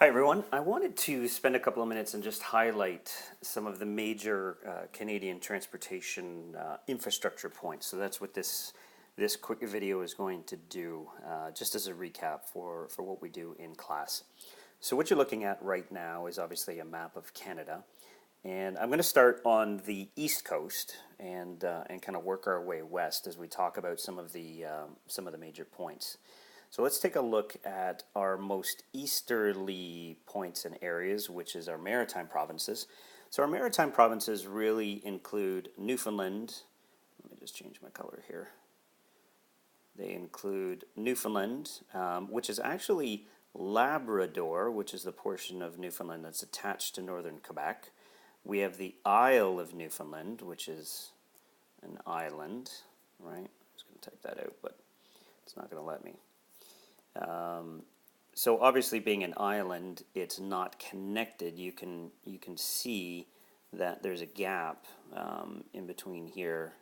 Hi everyone. I wanted to spend a couple of minutes and just highlight some of the major Canadian transportation infrastructure points. So that's what this quick video is going to do, just as a recap for what we do in class. So what you're looking at right now is obviously a map of Canada, and I'm going to start on the east coast and kind of work our way west as we talk about some of the major points. So let's take a look at our most easterly points and areas, which is our maritime provinces. So our maritime provinces really include Newfoundland. Let me just change my color here. They include Newfoundland, which is actually Labrador, which is the portion of Newfoundland that's attached to northern Quebec. We have the Isle of Newfoundland, which is an island, right? I was going to type that out, but it's not going to let me. So obviously, being an island, it's not connected. You can see that there's a gap in between here,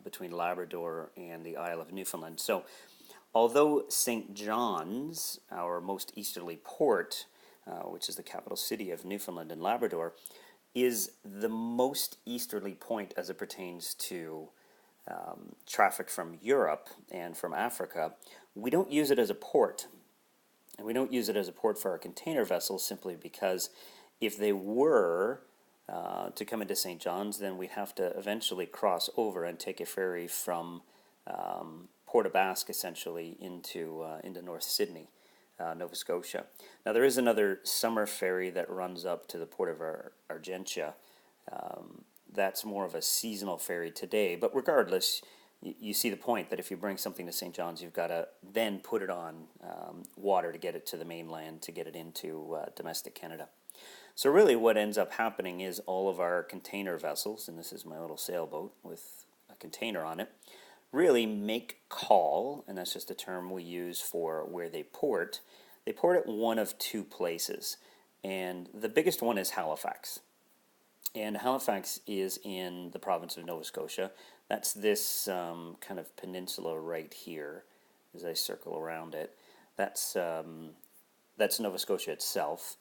between Labrador and the Isle of Newfoundland. So, although St. John's, our most easterly port, which is the capital city of Newfoundland and Labrador, is the most easterly point as it pertains to traffic from Europe and from Africa, we don't use it as a port. And we don't use it as a port for our container vessels simply because if they were to come into St. John's, then we'd have to eventually cross over and take a ferry from Port aux Basques essentially into North Sydney, Nova Scotia. Now there is another summer ferry that runs up to the port of Argentia. That's more of a seasonal ferry today, but regardless, you see the point that if you bring something to St. John's, you've got to then put it on water to get it to the mainland, to get it into domestic Canada. So really what ends up happening is all of our container vessels, and this is my little sailboat with a container on it, really make call, and that's just a term we use for where they port. They port at one of two places, and the biggest one is Halifax. And Halifax is in the province of Nova Scotia. That's this kind of peninsula right here, as I circle around it. That's Nova Scotia itself.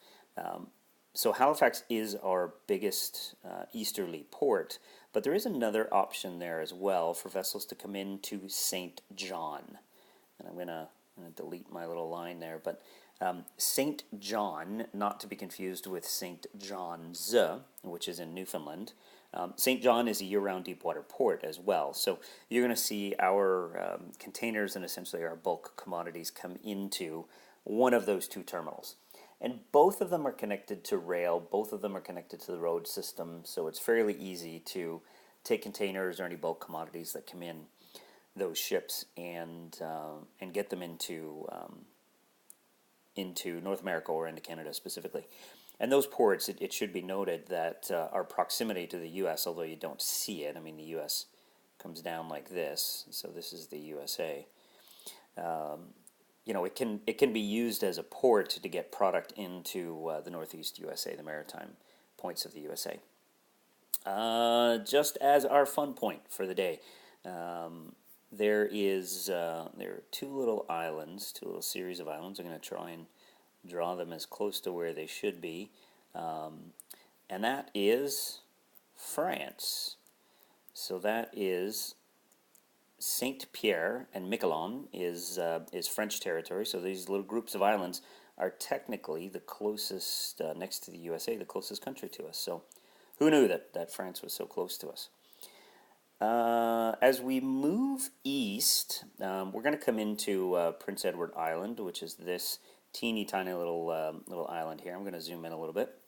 So Halifax is our biggest easterly port, but there is another option there as well for vessels to come into St. John. And I'm gonna delete my little line there, but St. John, not to be confused with St. John's, which is in Newfoundland. St. John is a year-round deepwater port as well. So you're going to see our containers and essentially our bulk commodities come into one of those two terminals. And both of them are connected to rail, both of them are connected to the road system, so it's fairly easy to take containers or any bulk commodities that come in those ships and get them into North America or into Canada specifically. And those ports, it should be noted that our proximity to the U.S., although you don't see it, I mean the U.S. comes down like this, so this is the USA. It can be used as a port to get product into the Northeast USA, the maritime points of the USA. Just as our fun point for the day, there are two little islands, two little series of islands. I'm going to try and draw them as close to where they should be, and that is France. So that is Saint Pierre and Miquelon is French territory. So these little groups of islands are technically the closest, next to the USA, the closest country to us. So who knew that France was so close to us? As we move east, we're going to come into Prince Edward Island, which is this teeny tiny little island here. I'm going to zoom in a little bit.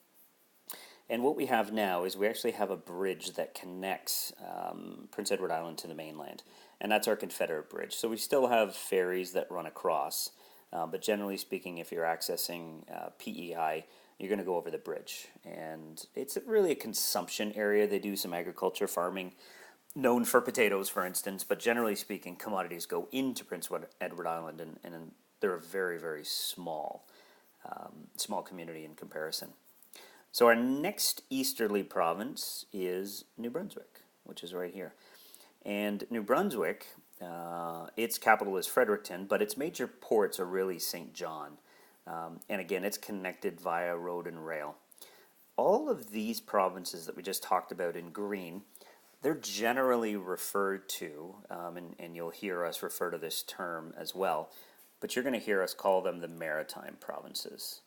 And what we have now is we actually have a bridge that connects Prince Edward Island to the mainland, and that's our Confederate Bridge. So we still have ferries that run across, but generally speaking, if you're accessing PEI, you're going to go over the bridge. And it's really a consumption area. They do some agriculture, farming, known for potatoes, for instance, but generally speaking, commodities go into Prince Edward Island, and they're a very, very small community in comparison. So our next easterly province is New Brunswick, which is right here. And New Brunswick, its capital is Fredericton, but its major ports are really St. John. And again, it's connected via road and rail. All of these provinces that we just talked about in green, they're generally referred to, and you'll hear us refer to this term as well, but you're going to hear us call them the maritime provinces.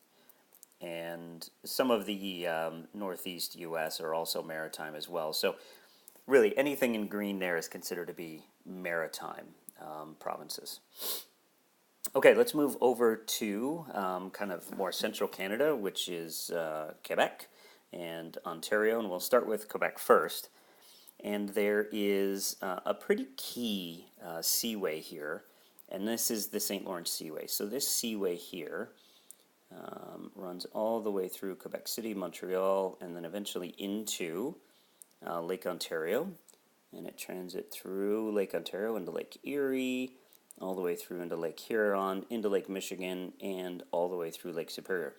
And some of the northeast U.S. are also maritime as well. So really, anything in green there is considered to be maritime provinces. Okay, let's move over to kind of more central Canada, which is Quebec and Ontario, and we'll start with Quebec first. And there is a pretty key seaway here, and this is the St. Lawrence Seaway. So this seaway here runs all the way through Quebec City, Montreal, and then eventually into Lake Ontario, and it transits through Lake Ontario into Lake Erie, all the way through into Lake Huron, into Lake Michigan, and all the way through Lake Superior.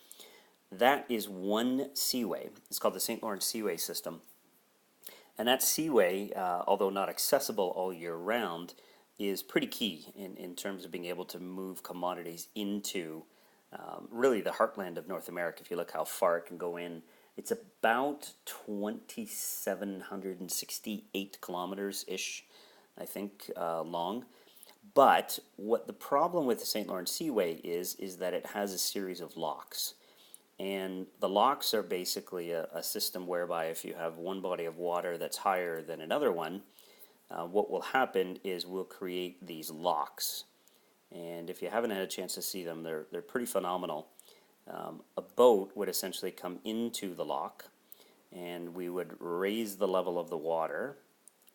That is one seaway. It's called the St. Lawrence Seaway System. And that seaway, although not accessible all year round, is pretty key in terms of being able to move commodities into really the heartland of North America. If you look how far it can go in, it's about 2,768 kilometers-ish, I think, long. But what the problem with the St. Lawrence Seaway is that it has a series of locks. And the locks are basically a system whereby if you have one body of water that's higher than another one, what will happen is we'll create these locks. And if you haven't had a chance to see them, they're pretty phenomenal. A boat would essentially come into the lock, and we would raise the level of the water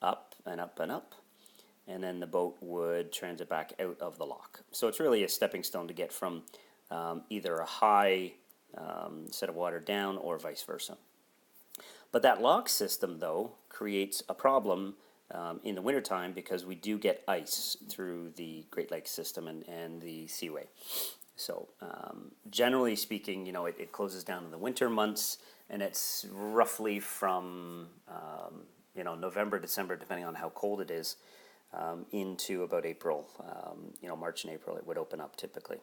up and up and up, and then the boat would transit back out of the lock. So it's really a stepping stone to get from either a high set of water down or vice versa. But that lock system, though, creates a problem in the wintertime because we do get ice through the Great Lakes system and the Seaway. So generally speaking, it closes down in the winter months, and it's roughly from November, December, depending on how cold it is, into about April. March and April it would open up typically.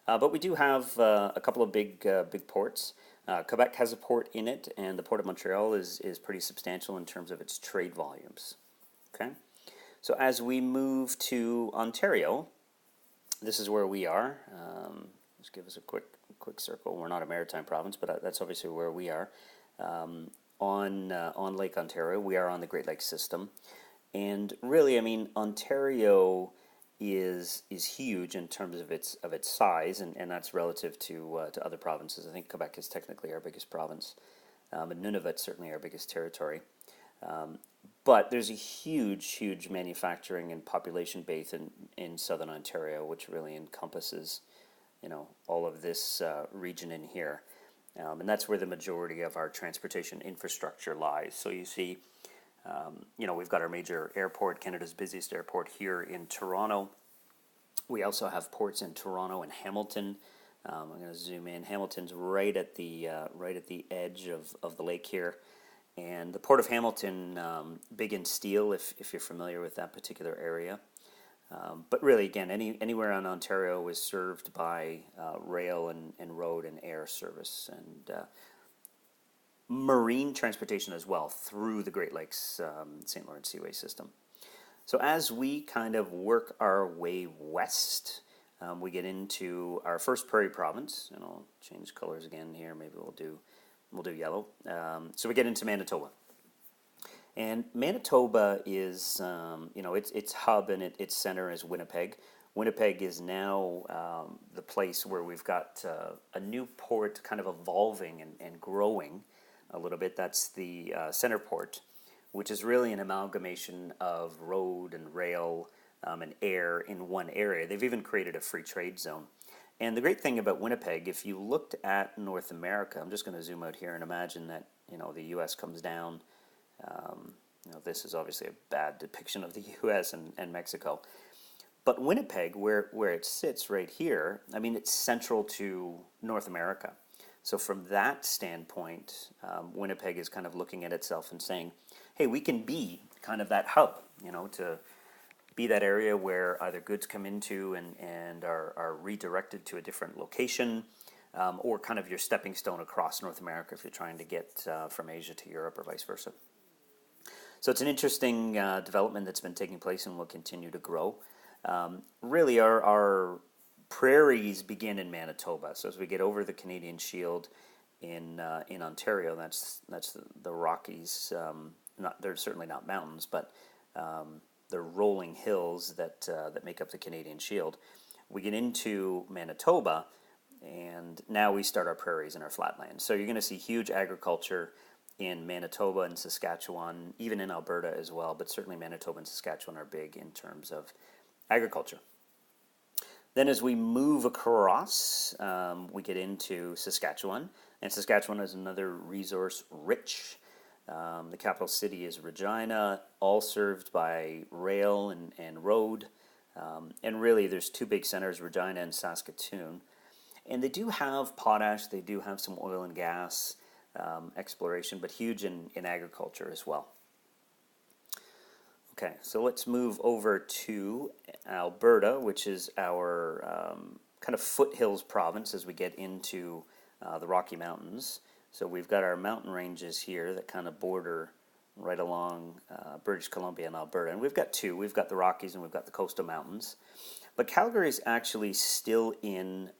But we do have a couple of big ports. Quebec has a port in it, and the Port of Montreal is pretty substantial in terms of its trade volumes. Okay, so as we move to Ontario, this is where we are. Just give us a quick circle. We're not a maritime province, but that's obviously where we are. On Lake Ontario, we are on the Great Lakes system, and really, Ontario is huge in terms of its size, and that's relative to other provinces. I think Quebec is technically our biggest province, and Nunavut's certainly our biggest territory. But there's a huge manufacturing and population base in southern Ontario, which really encompasses, all of this region in here. And that's where the majority of our transportation infrastructure lies. So you see, we've got our major airport, Canada's busiest airport here in Toronto. We also have ports in Toronto and Hamilton. I'm going to zoom in. Hamilton's right at the edge of the lake here. And the Port of Hamilton, big in steel, if you're familiar with that particular area. But really, again, anywhere in Ontario is served by rail and road and air service, and marine transportation as well through the Great Lakes St. Lawrence Seaway system. So as we kind of work our way west, we get into our first prairie province, and I'll change colors again here. Maybe we'll do yellow. So we get into Manitoba. And Manitoba is, its hub and its center is Winnipeg. Winnipeg is now the place where we've got a new port kind of evolving and growing a little bit. That's the center port, which is really an amalgamation of road and rail and air in one area. They've even created a free trade zone. And the great thing about Winnipeg, if you looked at North America, I'm just going to zoom out here and imagine that, the U.S. comes down. This is obviously a bad depiction of the U.S. and Mexico. But Winnipeg, where it sits right here, it's central to North America. So from that standpoint, Winnipeg is kind of looking at itself and saying, hey, we can be kind of that hub, to be that area where either goods come into and are redirected to a different location, or kind of your stepping stone across North America if you're trying to get from Asia to Europe or vice versa. So it's an interesting development that's been taking place and will continue to grow. Really, our prairies begin in Manitoba. So as we get over the Canadian Shield in Ontario, that's the Rockies. They're certainly not mountains, but they're rolling hills that make up the Canadian Shield. We get into Manitoba, and now we start our prairies and our flatlands. So you're going to see huge agriculture in Manitoba and Saskatchewan, even in Alberta as well, but certainly Manitoba and Saskatchewan are big in terms of agriculture. Then as we move across, we get into Saskatchewan, and Saskatchewan is another resource-rich. The capital city is Regina, all served by rail and road. And really there's two big centers, Regina and Saskatoon. And they do have potash, they do have some oil and gas exploration, but huge in agriculture as well. Okay, so let's move over to Alberta, which is our kind of foothills province as we get into the Rocky Mountains. So we've got our mountain ranges here that kind of border right along British Columbia and Alberta. And we've got two. We've got the Rockies and we've got the coastal mountains. But Calgary is actually still in,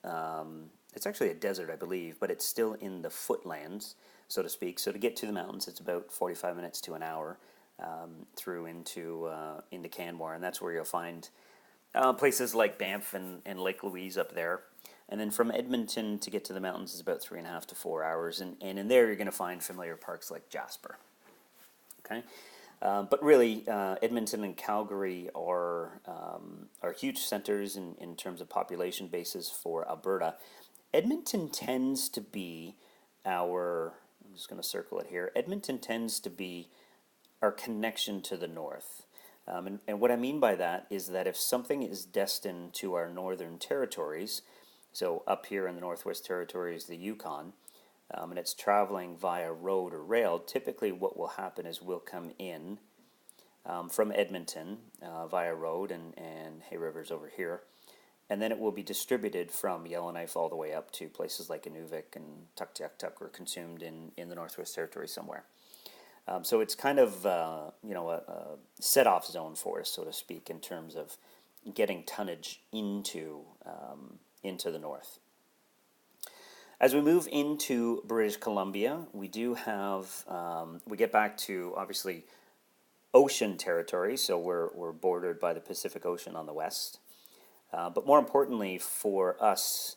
it's actually a desert, I believe, but it's still in the footlands, so to speak. So to get to the mountains, it's about 45 minutes to an hour through into Canmore. And that's where you'll find places like Banff and Lake Louise up there. And then from Edmonton to get to the mountains is about 3.5 to 4 hours. And in there you're going to find familiar parks like Jasper. Okay, but really Edmonton and Calgary are huge centers in terms of population bases for Alberta. Edmonton tends to be I'm just going to circle it here. Edmonton tends to be our connection to the north. And what I mean by that is that if something is destined to our northern territories, so up here in the Northwest Territories, the Yukon, and it's traveling via road or rail, typically what will happen is we'll come in from Edmonton via road and Hay River's over here, and then it will be distributed from Yellowknife all the way up to places like Inuvik and Tuktoyaktuk, or consumed in the Northwest Territories somewhere. So it's kind of a set-off zone for us, so to speak, in terms of getting tonnage into the north. As we move into British Columbia, we do have, we get back to, obviously, ocean territory, so we're bordered by the Pacific Ocean on the west. But more importantly for us,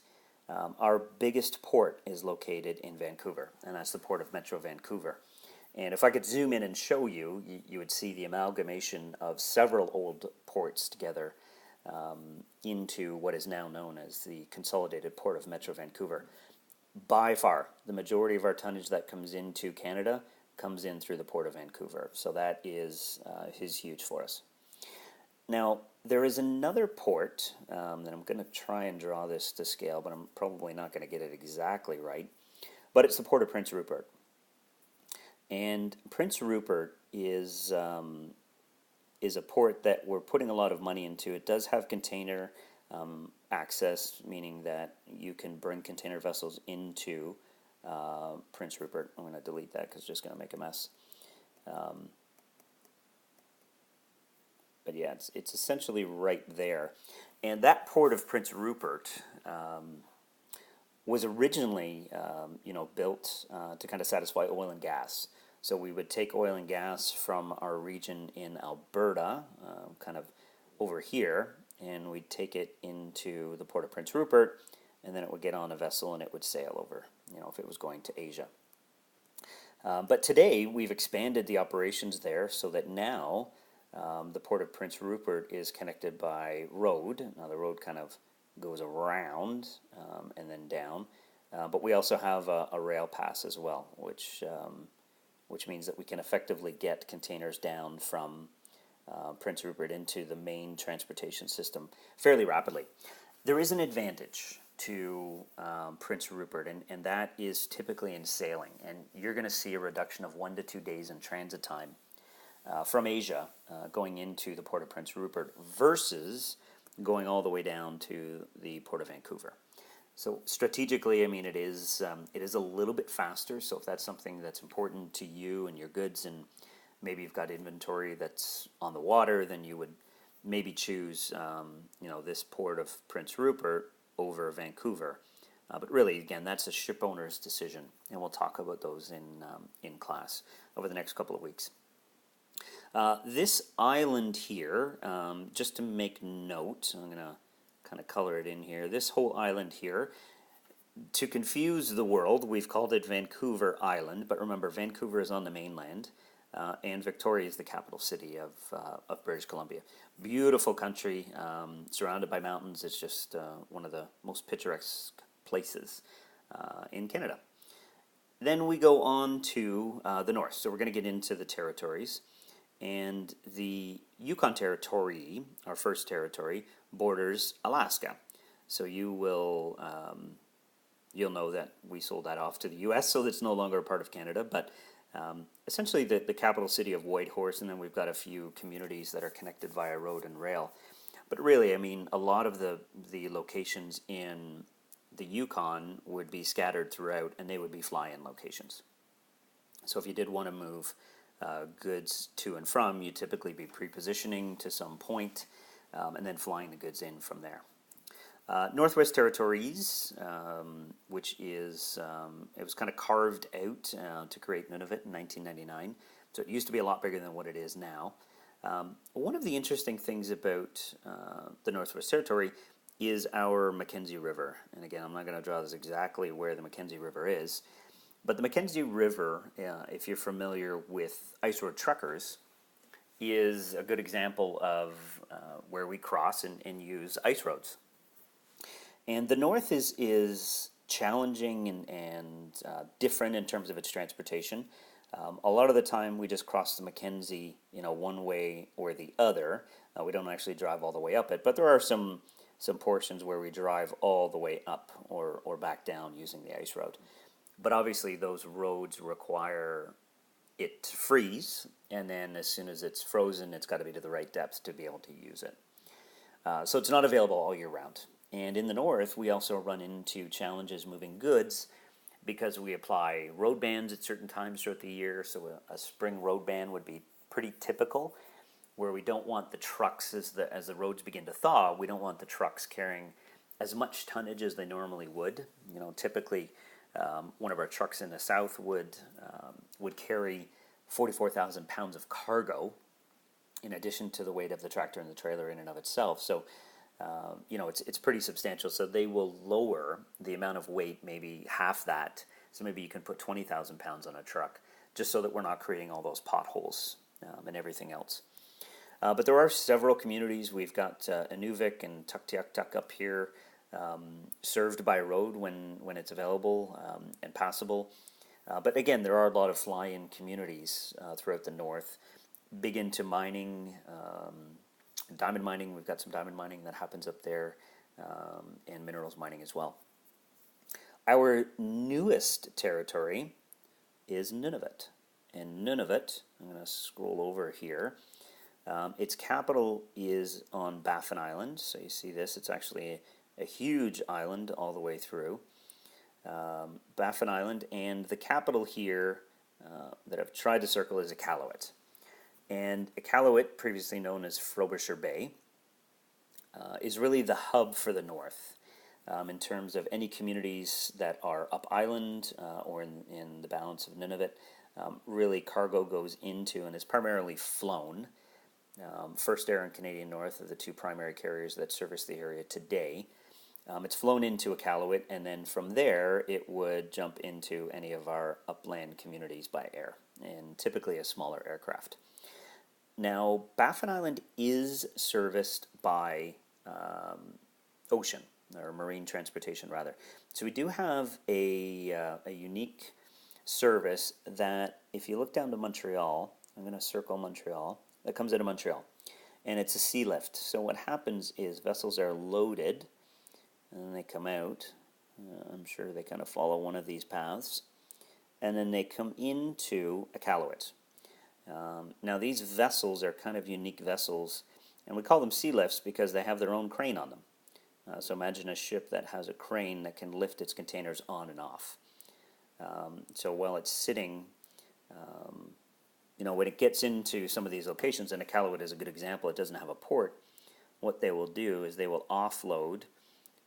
our biggest port is located in Vancouver, and that's the port of Metro Vancouver. And if I could zoom in and show you, you would see the amalgamation of several old ports together into what is now known as the Consolidated Port of Metro Vancouver. By far, the majority of our tonnage that comes into Canada comes in through the Port of Vancouver. So that is huge for us. Now, there is another port that I'm going to try and draw this to scale, but I'm probably not going to get it exactly right. But it's the Port of Prince Rupert. And Prince Rupert is a port that we're putting a lot of money into. It does have container access, meaning that you can bring container vessels into Prince Rupert. I'm going to delete that because it's just going to make a mess. But yeah, it's essentially right there. And that port of Prince Rupert was originally built to kind of satisfy oil and gas. So we would take oil and gas from our region in Alberta, kind of over here, and we'd take it into the port of Prince Rupert, and then it would get on a vessel and it would sail over, if it was going to Asia. But today we've expanded the operations there so that now the port of Prince Rupert is connected by road. Now the road kind of goes around and then down, but we also have a rail pass as well, which means that we can effectively get containers down from Prince Rupert into the main transportation system fairly rapidly. There is an advantage to Prince Rupert, and that is typically in sailing, and you're going to see a reduction of 1 to 2 days in transit time from Asia going into the Port of Prince Rupert versus going all the way down to the Port of Vancouver. So strategically, I mean, it is a little bit faster. So if that's something that's important to you and your goods, and maybe you've got inventory that's on the water, then you would maybe choose this Port of Prince Rupert over Vancouver. But really, again, that's a ship owner's decision, and we'll talk about those in class over the next couple of weeks. This island here, just to make note, I'm going to kind of color it in here. This whole island here, to confuse the world, we've called it Vancouver Island, but remember, Vancouver is on the mainland, and Victoria is the capital city of British Columbia. Beautiful country, surrounded by mountains. It's just one of the most picturesque places in Canada. Then we go on to the north, so we're going to get into the territories. And the Yukon Territory, our first territory, borders Alaska. So you'll know that we sold that off to the U.S., so it's no longer a part of Canada. But essentially, the capital city of Whitehorse, and then we've got a few communities that are connected via road and rail. But really, I mean, a lot of the locations in the Yukon would be scattered throughout, and they would be fly-in locations. So if you did want to move goods to and from, you typically be pre-positioning to some point, and then flying the goods in from there. Northwest Territories, which is, it was kind of carved out to create Nunavut in 1999, so it used to be a lot bigger than what it is now. One of the interesting things about the Northwest Territory is our Mackenzie River, and again, I'm not going to draw this exactly where the Mackenzie River is, but the Mackenzie River, if you're familiar with ice road truckers, is a good example of where we cross and use ice roads. And the north is challenging and different in terms of its transportation. A lot of the time we just cross the Mackenzie, one way or the other. We don't actually drive all the way up it, but there are some portions where we drive all the way up or back down using the ice road. But obviously those roads require it to freeze, and then as soon as it's frozen, it's got to be to the right depth to be able to use it. So it's not available all year round. And in the north, we also run into challenges moving goods because we apply road bans at certain times throughout the year. So a spring road ban would be pretty typical, where we don't want the trucks, as the roads begin to thaw, we don't want the trucks carrying as much tonnage as they normally would. Typically, one of our trucks in the south would carry 44,000 pounds of cargo in addition to the weight of the tractor and the trailer in and of itself. So, it's pretty substantial. So they will lower the amount of weight, maybe half that. So maybe you can put 20,000 pounds on a truck, just so that we're not creating all those potholes and everything else. But there are several communities. We've got Inuvik and Tuktoyaktuk up here, served by road when it's available and passable. But again, there are a lot of fly-in communities throughout the north, big into mining, diamond mining. We've got some diamond mining that happens up there, and minerals mining as well. Our newest territory is Nunavut. And Nunavut, I'm going to scroll over here, its capital is on Baffin Island. So you see this, it's actually a huge island all the way through. Baffin Island, and the capital here that I've tried to circle is Iqaluit. And Iqaluit, previously known as Frobisher Bay, is really the hub for the north in terms of any communities that are up island or in the balance of Nunavut. Really, cargo goes into and is primarily flown. First Air and Canadian North are the two primary carriers that service the area today. It's flown into Iqaluit, and then from there it would jump into any of our upland communities by air, and typically a smaller aircraft. Now, Baffin Island is serviced by ocean, or marine transportation rather. So we do have a unique service that, if you look down to Montreal, I'm going to circle Montreal, that comes out of Montreal, and it's a sea lift. So what happens is vessels are loaded, and then they come out. I'm sure they kind of follow one of these paths, and then they come into Iqaluit. Now these vessels are kind of unique vessels, and we call them sea lifts because they have their own crane on them. So imagine a ship that has a crane that can lift its containers on and off. So while it's sitting, when it gets into some of these locations, and Iqaluit is a good example, it doesn't have a port. What they will do is they will offload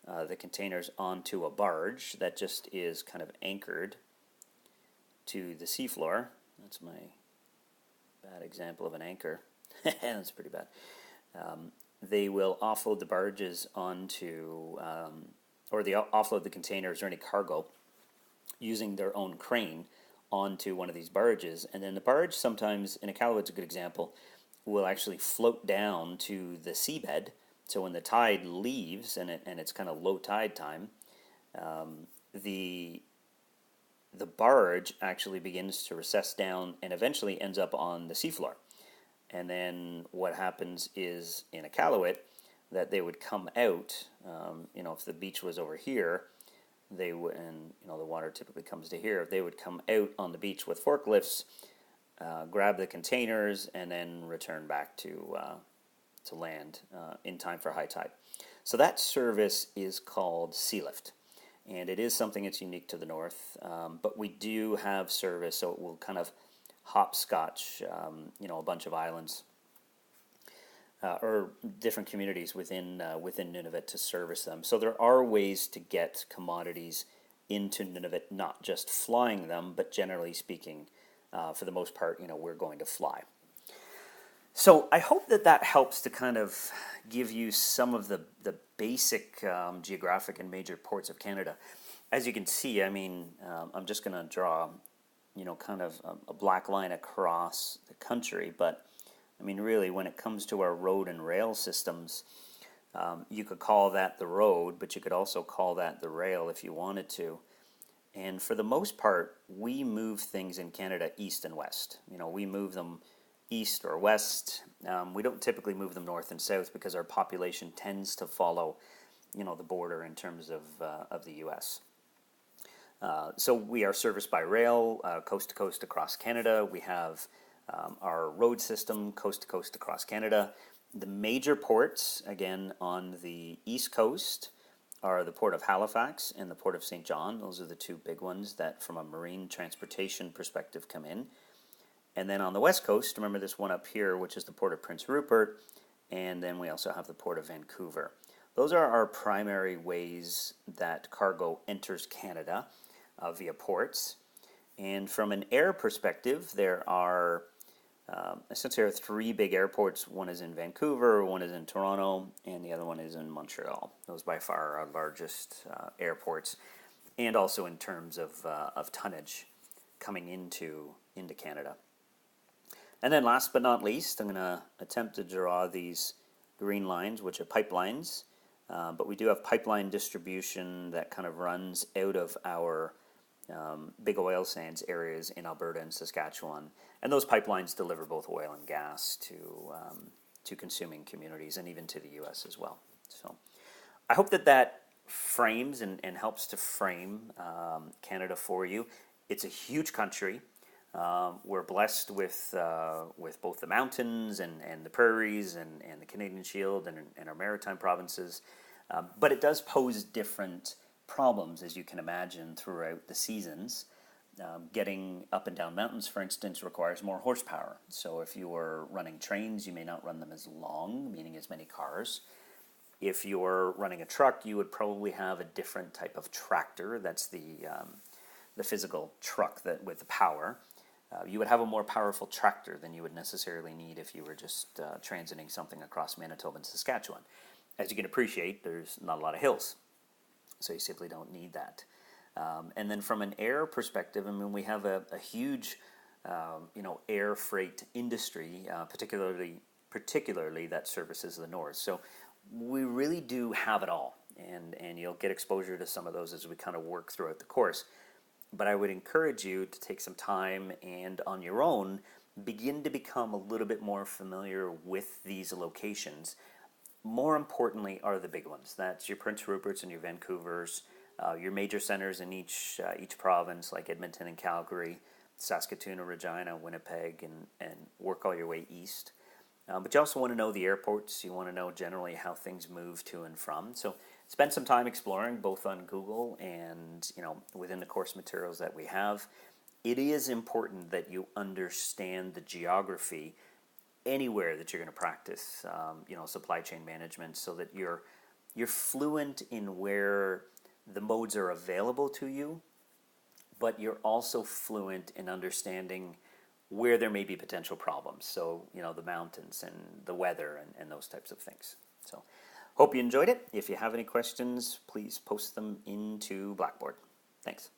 the containers onto a barge that just is kind of anchored to the seafloor. That's my bad example of an anchor. That's pretty bad. They will offload the barges onto, or they offload the containers or any cargo using their own crane onto one of these barges, and then the barge sometimes, in Iqaluit's a good example, will actually float down to the seabed. So when the tide leaves and it's kind of low tide time, the barge actually begins to recess down and eventually ends up on the seafloor. And then what happens is in Iqaluit that they would come out. If the beach was over here, they would, and the water typically comes to here. They would come out on the beach with forklifts, grab the containers, and then return back to land in time for high tide. So that service is called Sea Lift, and it is something that's unique to the north. But we do have service, so it will kind of hopscotch, a bunch of islands or different communities within Nunavut to service them. So there are ways to get commodities into Nunavut, not just flying them, but generally speaking, for the most part, we're going to fly. So I hope that helps to kind of give you some of the basic geographic and major ports of Canada. As you can see, I'm just going to draw, kind of a black line across the country, but really, when it comes to our road and rail systems, you could call that the road, but you could also call that the rail if you wanted to. And for the most part, we move things in Canada east and west. We move them east or west. We don't typically move them north and south because our population tends to follow, the border in terms of the U.S. So we are serviced by rail, coast to coast across Canada. We have our road system coast to coast across Canada. The major ports, again, on the east coast are the Port of Halifax and the Port of St. John. Those are the two big ones that, from a marine transportation perspective, come in. And then on the west coast, remember this one up here, which is the Port of Prince Rupert, and then we also have the Port of Vancouver. Those are our primary ways that cargo enters Canada via ports. And from an air perspective, there are essentially three big airports. One is in Vancouver, one is in Toronto, and the other one is in Montreal. Those by far are our largest airports, and also in terms of tonnage coming into Canada. And then last but not least, I'm going to attempt to draw these green lines, which are pipelines. But we do have pipeline distribution that kind of runs out of our big oil sands areas in Alberta and Saskatchewan, and those pipelines deliver both oil and gas to consuming communities and even to the U.S. as well. So I hope that frames and helps to frame Canada for you. It's a huge country. We're blessed with both the mountains and the prairies and the Canadian Shield and our maritime provinces, but it does pose different problems, as you can imagine, throughout the seasons. Getting up and down mountains, for instance, requires more horsepower. So if you are running trains, you may not run them as long, meaning as many cars. If you're running a truck, you would probably have a different type of tractor. That's the physical truck that with the power. You would have a more powerful tractor than you would necessarily need if you were just transiting something across Manitoba and Saskatchewan. As you can appreciate, there's not a lot of hills, so you simply don't need that. And then from an air perspective, we have a huge, air freight industry, particularly that services the north. So we really do have it all, and you'll get exposure to some of those as we kind of work throughout the course. But I would encourage you to take some time and on your own begin to become a little bit more familiar with these locations. More importantly are the big ones. That's your Prince Ruperts and your Vancouvers, your major centers in each province like Edmonton and Calgary, Saskatoon or Regina, Winnipeg, and work all your way east. But you also want to know the airports. You want to know generally how things move to and from. So spend some time exploring both on Google and within the course materials that we have. It is important that you understand the geography anywhere that you're going to practice, supply chain management, so that you're fluent in where the modes are available to you, but you're also fluent in understanding where there may be potential problems. So, the mountains and the weather and those types of things. So, hope you enjoyed it. If you have any questions, please post them into Blackboard. Thanks.